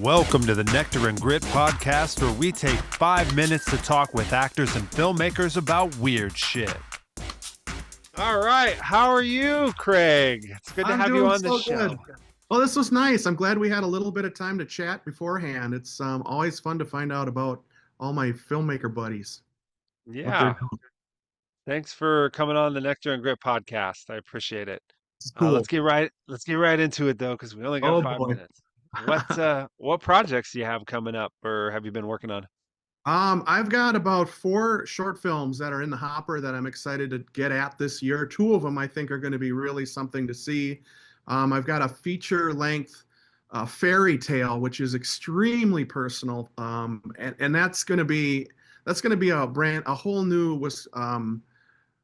Welcome to the Nectar and Grit podcast, where we take 5 minutes to talk with actors and filmmakers about weird shit. All right, how are you, Craig? It's good to have you on the show. Good. Well, this was nice. I'm glad we had a little bit of time to chat beforehand. It's always fun to find out about all my filmmaker buddies. Yeah, thanks for coming on the Nectar and Grit podcast. I appreciate it. It's cool. Let's get right into it though, because we only got Oh 5 minutes. What projects do you have coming up, or have you been working on? I've got about 4 short films that are in the hopper that I'm excited to get at this year. 2 of them I think are going to be really something to see. I've got a feature-length fairy tale, which is extremely personal, and that's going to be a whole new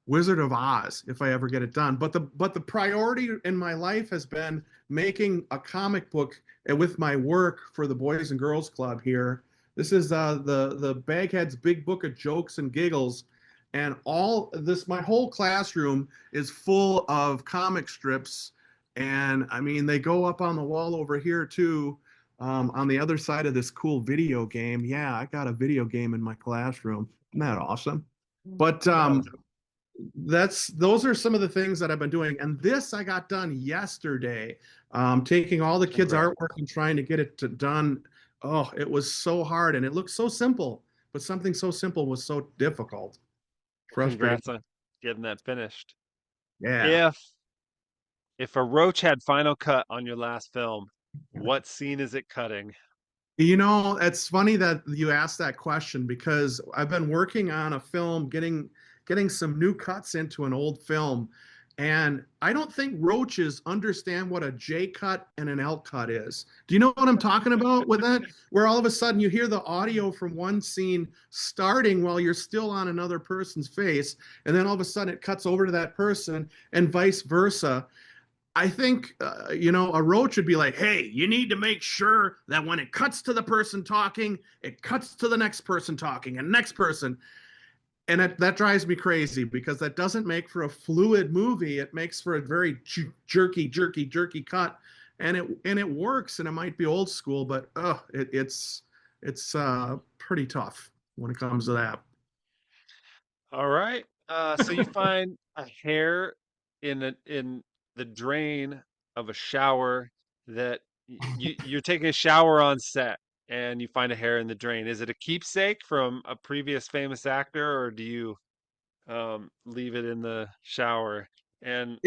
Wizard of Oz if I ever get it done. But the priority in my life has been making a comic book with my work for the Boys and Girls Club here. This is the Baghead's Big Book of Jokes and Giggles, and my whole classroom is full of comic strips, and I mean they go up on the wall over here too, on the other side of this cool video game. Yeah, I got a video game in my classroom. Isn't that awesome? But those are some of the things that I've been doing, and this I got done yesterday, taking all the kids' artwork and trying to get it done. Oh, it was so hard, and it looked so simple, but something so simple was so difficult. Frustrating. Congrats on getting that finished. Yeah. If a roach had final cut on your last film, what scene is it cutting? It's funny that you asked that question because I've been working on a film, getting some new cuts into an old film, and I don't think roaches understand what a J cut and an L cut is. Do you know what I'm talking about with that? Where all of a sudden you hear the audio from one scene starting while you're still on another person's face, and then all of a sudden it cuts over to that person and vice versa. I think, a roach would be like, hey, you need to make sure that when it cuts to the person talking, it cuts to the next person talking and next person. And that drives me crazy because that doesn't make for a fluid movie. It makes for a very jerky cut. And it works, and it might be old school, but it's pretty tough when it comes to that. All right. So you find a hair in the drain of a shower that you're taking a shower on set, and you find a hair in the drain. Is it a keepsake from a previous famous actor, or do you leave it in the shower? And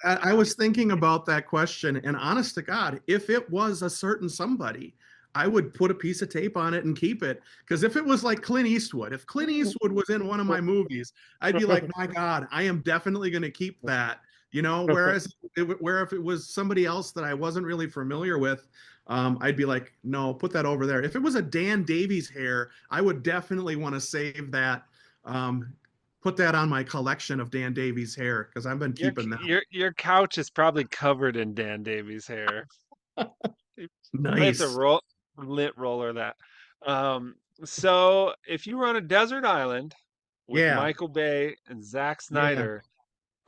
I was thinking about that question, and honest to God, if it was a certain somebody, I would put a piece of tape on it and keep it. Because if it was like Clint Eastwood, if Clint Eastwood was in one of my movies, I'd be like, my God, I am definitely going to keep that. Whereas if it was somebody else that I wasn't really familiar with, I'd be like, no, put that over there. If it was a Dan Davies hair, I would definitely want to save that. Put that on my collection of Dan Davies hair because I've been keeping that. Your couch is probably covered in Dan Davies hair. It's a Nice. lint roller that. So if you were on a desert island with Yeah. Michael Bay and Zack Yeah. Snyder,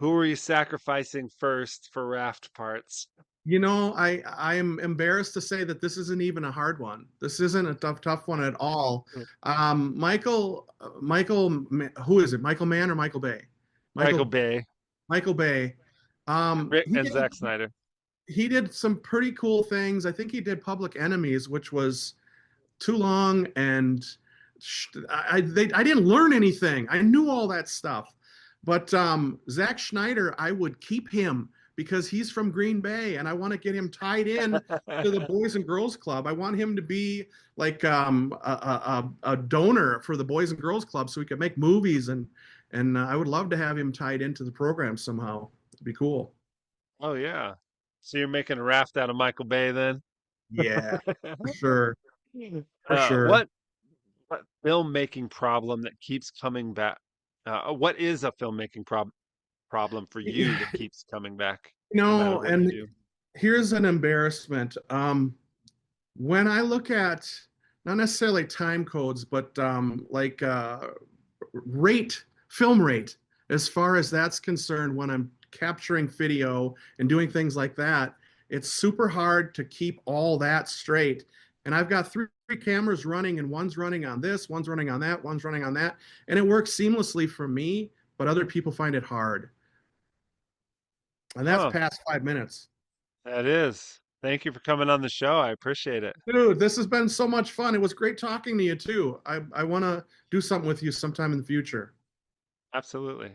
who are you sacrificing first for raft parts? I am embarrassed to say that this isn't even a hard one. This isn't a tough one at all. Michael, who is it? Michael Mann or Michael Bay? Michael Bay Michael Bay. He and did, Zack Snyder. he did some pretty cool things. I think he did Public Enemies, which was too long, and I didn't learn anything. I knew all that stuff, but Zack Schneider, I would keep him because he's from Green Bay, and I want to get him tied in to the Boys and Girls Club. I want him to be like a donor for the Boys and Girls Club, so we could make movies, and I would love to have him tied into the program somehow. It'd be cool. Oh yeah. So you're making a raft out of Michael Bay then? Yeah, for sure, for Uh, sure. what what filmmaking problem that keeps coming back? What is a filmmaking problem for you that keeps coming back no matter what you And do? here's an embarrassment. When I look at not necessarily time codes, but film rate, as far as that's concerned, when I'm capturing video and doing things like that, it's super hard to keep all that straight. And I've got three cameras running, and one's running on this, one's running on that, one's running on that. And it works seamlessly for me, but other people find it hard. And that's Huh. past 5 minutes. That is. Thank you for coming on the show. I appreciate it. Dude, this has been so much fun. It was great talking to you too. I want to do something with you sometime in the future. Absolutely.